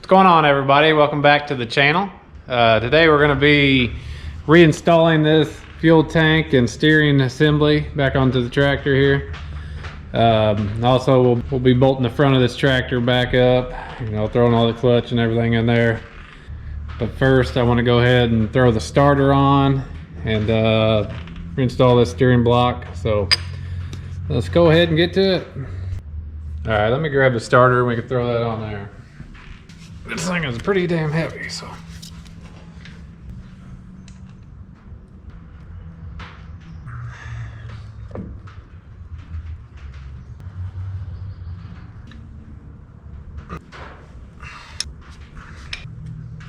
going on, everybody? Welcome back to the channel. Today we're going to be reinstalling this fuel tank and steering assembly back onto the tractor here. Also we'll be bolting the front of this tractor back up, throwing all the clutch and everything in there. But first I want to go ahead and throw the starter on and reinstall this steering block. So let's go ahead and get to it. All right, let me grab the starter and we can throw that on there. This thing is pretty damn heavy, so.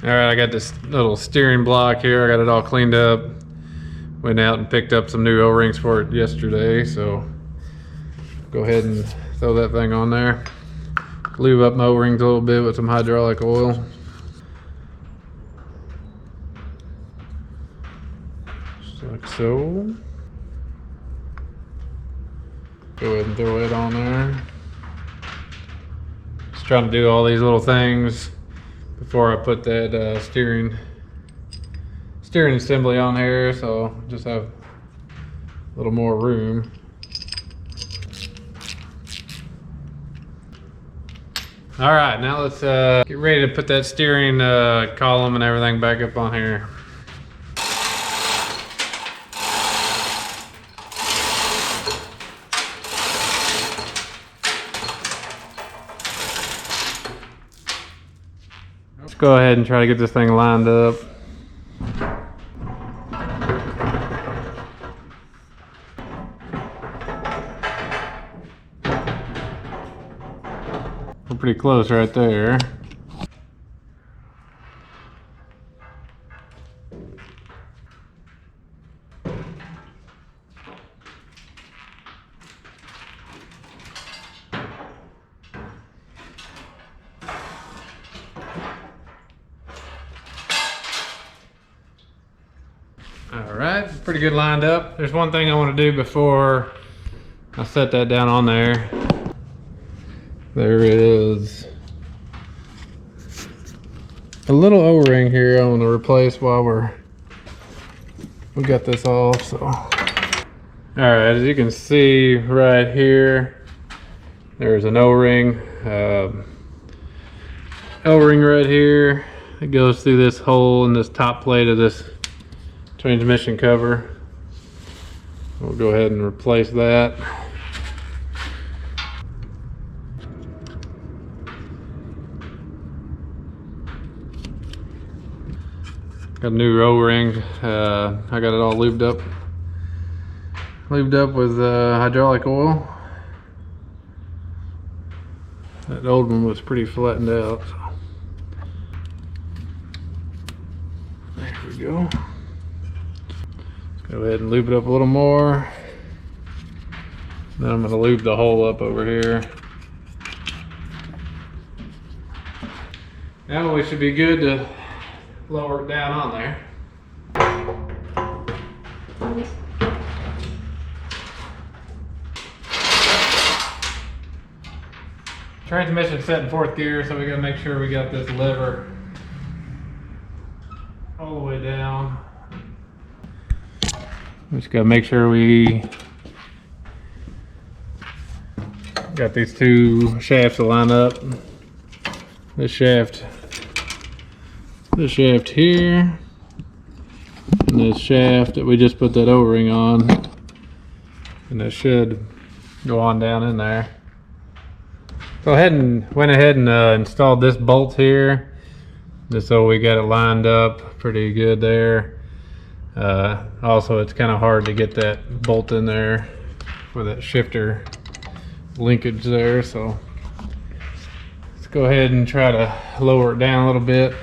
All right, I got this little steering block here. I got it all cleaned up. Went out and picked up some new O-rings for it yesterday, so go ahead and throw that thing on there. Lube up my O-rings a little bit with some hydraulic oil. Just like so. Go ahead and throw it on there. Just trying to do all these little things before I put that steering assembly on here, so just have a little more room. All right, now let's get ready to put that steering column and everything back up on here. Let's go ahead and try to get this thing lined up. We're pretty close right there. All right, pretty good lined up. There's one thing I want to do before I set that down on there. There is a little O-ring here I want to replace while we got this off. So, all right, as you can see right here, there's an O-ring. O-ring right here. It goes through this hole in this top plate of this transmission cover. We'll go ahead and replace that. Got a new O-ring. I got it all lubed up with hydraulic oil. That old one was pretty flattened out. So. There we go. Let's go ahead and lube it up a little more. Then I'm going to lube the hole up over here. Now we should be good to lower it down on there. Transmission set in 4th gear, so we gotta make sure we got this lever all the way down. We just gotta make sure we got these two shafts to line up. This shaft here, and this shaft that we just put that O-ring on, and it should go on down in there. So I went ahead and installed this bolt here, just so we got it lined up pretty good there. Also, it's kind of hard to get that bolt in there for that shifter linkage there, so let's go ahead and try to lower it down a little bit.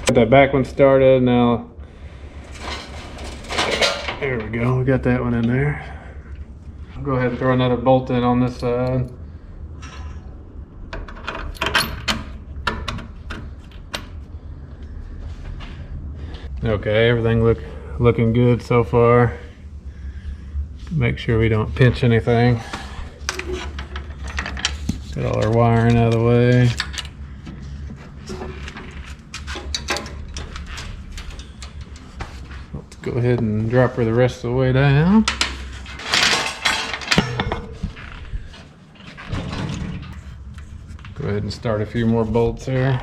Got that back one started. Now there we go, we got that one in there. I'll go ahead and throw another bolt in on this side. Okay, everything looking good so far. Make sure we don't pinch anything. Get all our wiring out of the way. Let's go ahead and drop her the rest of the way down. Go ahead and start a few more bolts here.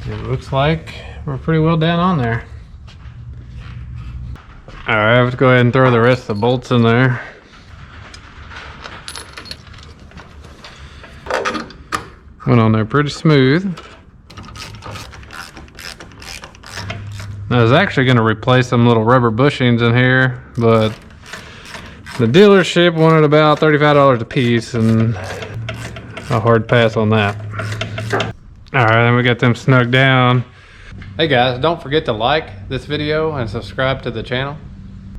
It looks like we're pretty well down on there. All right, let's go ahead and throw the rest of the bolts in there. Went on there pretty smooth. I was actually going to replace some little rubber bushings in here, but the dealership wanted about $35 a piece, and a hard pass on that. All right, then we got them snug down. Hey guys, don't forget to like this video and subscribe to the channel.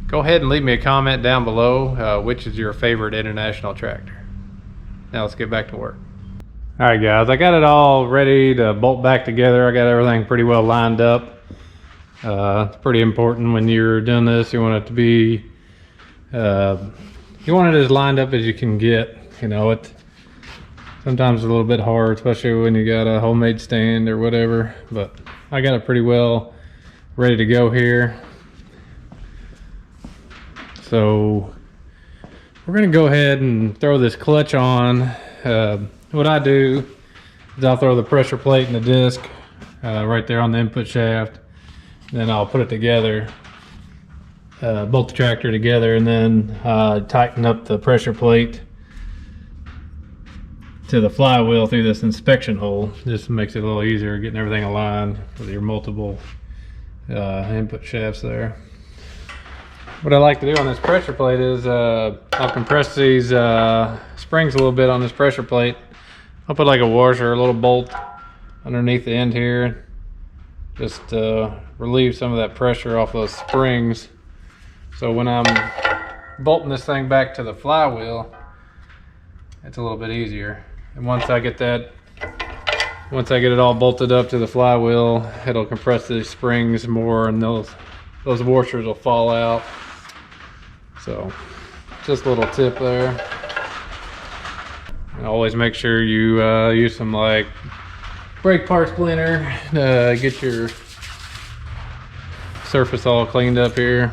Go ahead and leave me a comment down below which is your favorite International tractor. Now let's get back to work. All right guys, I got it all ready to bolt back together. I got everything pretty well lined up. It's pretty important when you're doing this. You want it to be, you want it as lined up as you can get. You know, it sometimes a little bit hard, especially when you got a homemade stand or whatever, but I got it pretty well ready to go here. So we're gonna go ahead and throw this clutch on. What I do is I'll throw the pressure plate and the disc right there on the input shaft. Then I'll put it together, bolt the tractor together, and then tighten up the pressure plate to the flywheel through this inspection hole. Just makes it a little easier getting everything aligned with your multiple input shafts there. What I like to do on this pressure plate is I'll compress these springs a little bit on this pressure plate. I'll put like a washer, a little bolt underneath the end here, just relieve some of that pressure off those springs. So when I'm bolting this thing back to the flywheel, it's a little bit easier. And once I get it all bolted up to the flywheel, it'll compress these springs more, and those washers will fall out. So just a little tip there. And always make sure you use some like brake parts cleaner to get your surface all cleaned up here.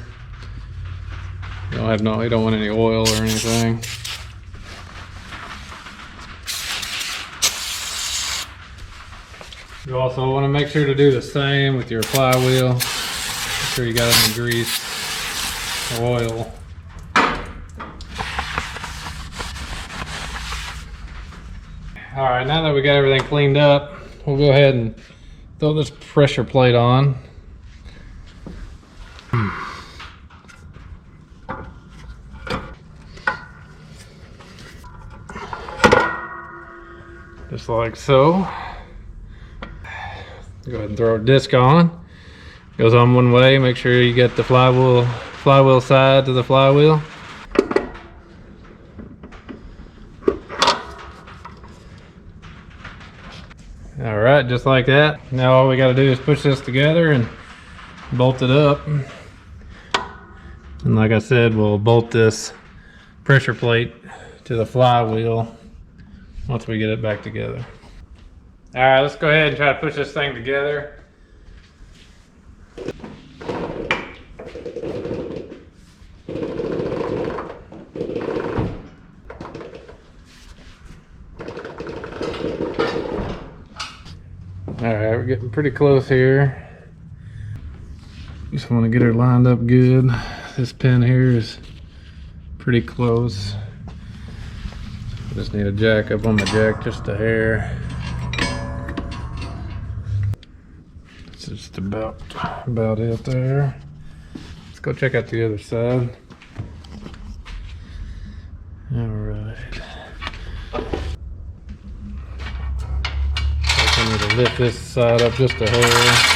You don't want any oil or anything. You also want to make sure to do the same with your flywheel. Make sure you got any grease, oil. All right, now that we got everything cleaned up, we'll go ahead and throw this pressure plate on. Just like so. Go ahead and throw a disc on. Goes on one way. Make sure you get the flywheel side to the flywheel. All right, just like that. Now all we got to do is push this together and bolt it up. And like I said, we'll bolt this pressure plate to the flywheel once we get it back together. All right, let's go ahead and try to push this thing together. All right, we're getting pretty close here. Just want to get her lined up good. This pin here is pretty close. I just need a jack up on the jack just a hair. It's just about it there. Let's go check out the other side. All right. I need to lift this side up just a hair.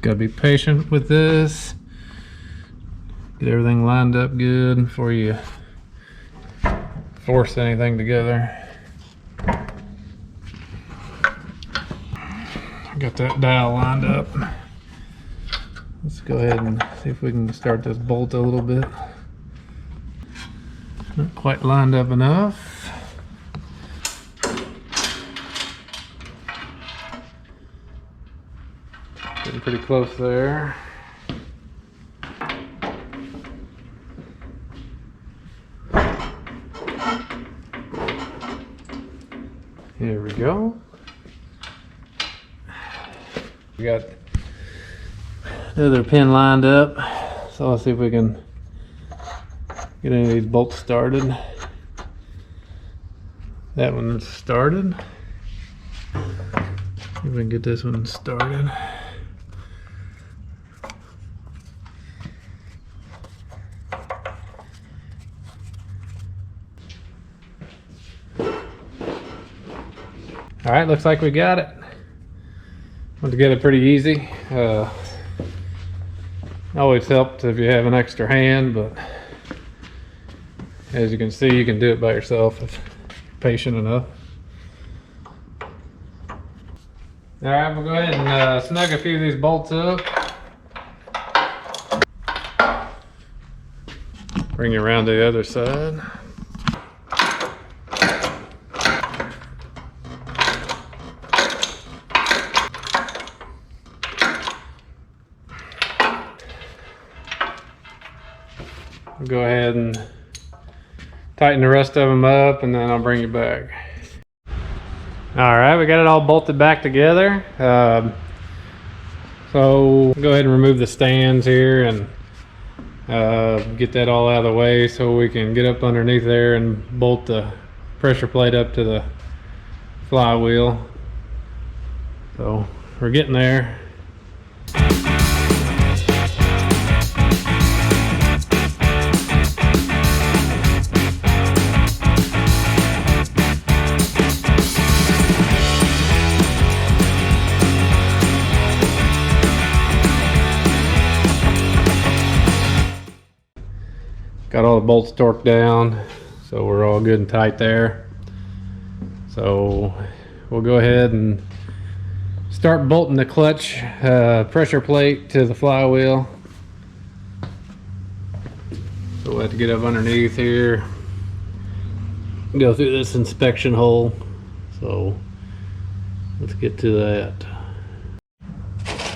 Just gotta be patient with this. Get everything lined up good before you force anything together. Got that dowel lined up. Let's go ahead and see if we can start this bolt a little bit. Not quite lined up enough. Getting pretty close there. Here we go. We got the other pin lined up, so let's see if we can get any of these bolts started. That one's started. See if we can get this one started. All right, looks like we got it. Went together pretty easy. Always helps if you have an extra hand, but as you can see, you can do it by yourself if you're patient enough. All right, we'll go ahead and snug a few of these bolts up. Bring you around to the other side. I'll go ahead and tighten the rest of them up, and then I'll bring you back. All right, we got it all bolted back together. So go ahead and remove the stands here and get that all out of the way so we can get up underneath there and bolt the pressure plate up to the flywheel. So we're getting there. Got all the bolts torqued down, so we're all good and tight there. So we'll go ahead and start bolting the clutch pressure plate to the flywheel. So we'll have to get up underneath here, go through this inspection hole. So let's get to that.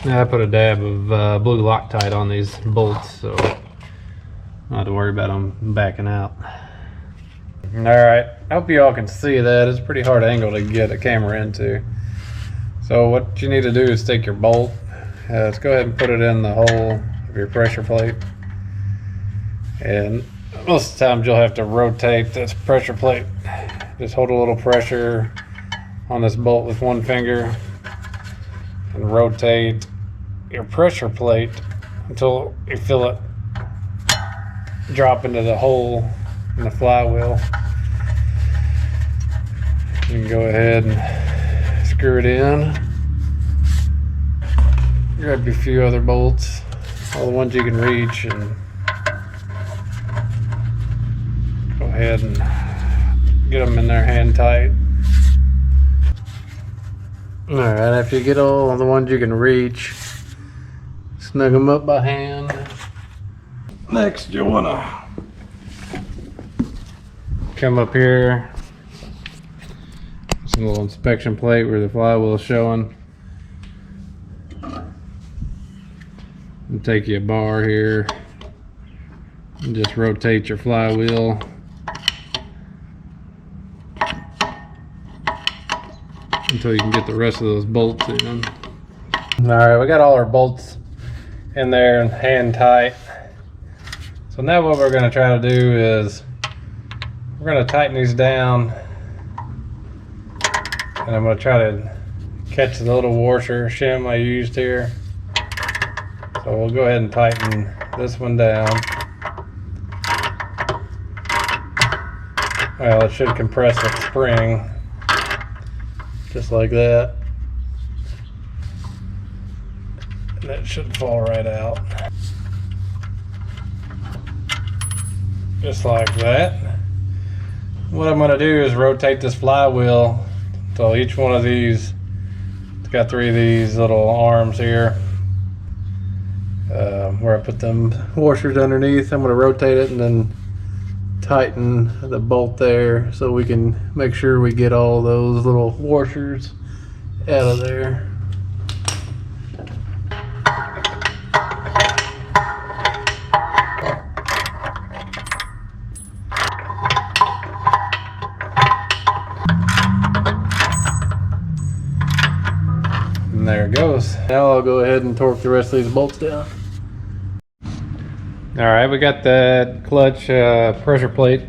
Now I put a dab of blue Loctite on these bolts, so I don't have to worry about them backing out. All right, I hope you all can see that. It's a pretty hard angle to get a camera into. So what you need to do is take your bolt. Let's go ahead and put it in the hole of your pressure plate. And most of the times you'll have to rotate this pressure plate. Just hold a little pressure on this bolt with one finger and rotate your pressure plate until you feel it drop into the hole in the flywheel. You can go ahead and screw it in. Grab a few other bolts, all the ones you can reach, and go ahead and get them in there hand tight. All right, after you get all the ones you can reach, snug them up by hand. Next, you'll want to come up here. There's a little inspection plate where the flywheel is showing. And take you a bar here and just rotate your flywheel until you can get the rest of those bolts in. Alright, we got all our bolts in there and hand tight. So now what we're going to try to do is we're going to tighten these down, and I'm going to try to catch the little washer shim I used here. So we'll go ahead and tighten this one down. Well, it should compress the spring just like that. and it should fall right out. Just like that. What I'm gonna do is rotate this flywheel so each one of these, it's got 3 of these little arms here. Where I put them washers underneath, I'm gonna rotate it and then tighten the bolt there so we can make sure we get all those little washers out of there. And there it goes. Now I'll go ahead and torque the rest of these bolts down. All right, we got that clutch pressure plate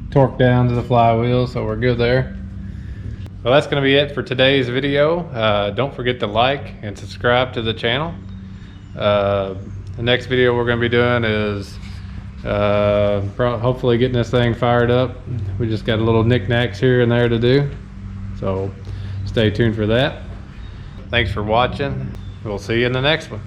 torqued down to the flywheel, so we're good there. Well, that's going to be it for today's video. Don't forget to like and subscribe to the channel. The next video we're going to be doing is hopefully getting this thing fired up. We just got a little knickknacks here and there to do, so stay tuned for that. Thanks for watching. We'll see you in the next one.